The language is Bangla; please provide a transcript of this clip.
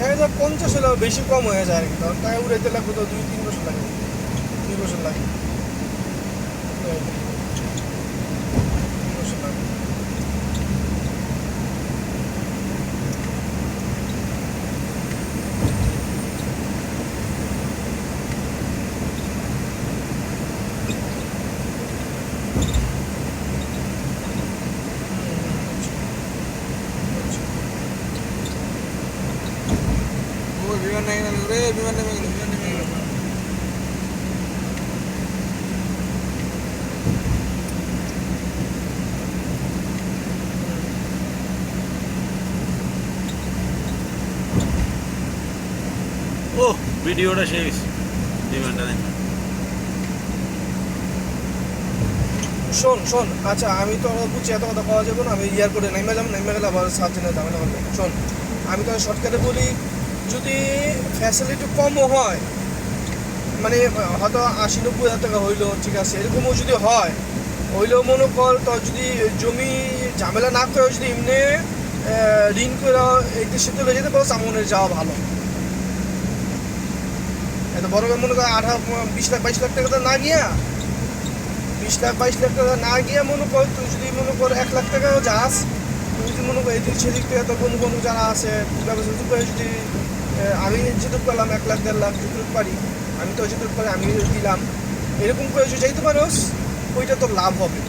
50 হলেও বেশি কম হয়ে যায় আর কি, তখন টাকা উড়াইতে লাগবে তো 2-3 বছর লাগে, 2 বছর লাগে, 2 বছর লাগে। বিমান নেমে গেল রে, বিমান নেমে গেল, বিমান নেমে গেল। ও ভিডিওটা শেষ, বিমানটা দেখ। শোন শোন, আচ্ছা আমি তো বুঝছি এত কথা পাওয়া যাবে না, আমি ইয়ার করে নেমে যাবো, নেমে গেলে আবার সার্জেনের দামে নেবেন। শোন, আমি তো শর্টকাটে বলি, যদি ফ্যাসিলিটি কমও হয়, মানে হয়তো 80-90 হাজার টাকা হইলো, ঠিক আছে, এরকমও যদি হয়, হইলেও মনে কর তো যদি জমি ঝামেলা না করে যদি এমনি ঋণ করে এই দেশে চলে যেতে পারো, সামনের যাওয়া ভালো। এত বড় মনে করো 20 লাখ 22 লাখ টাকা না গিয়া, 20 লাখ 22 লাখ টাকা না গিয়া মনে কর তুই যদি মনে কর 1 লাখ টাকাও যাস, তুই যদি মনে কর এদিক সেদিক থেকে তো বন্ধু বন্ধু যারা আছে ব্যবস্থা করে যদি আমি যেটুকু পেলাম 1 লাখ 1.5 লাখ যেটুকু পারি, আমি তো যেটুকু পারি আমি দিলাম, এরকম করে যদি যাইতে পারোস, ওইটা তোর লাভ হবে।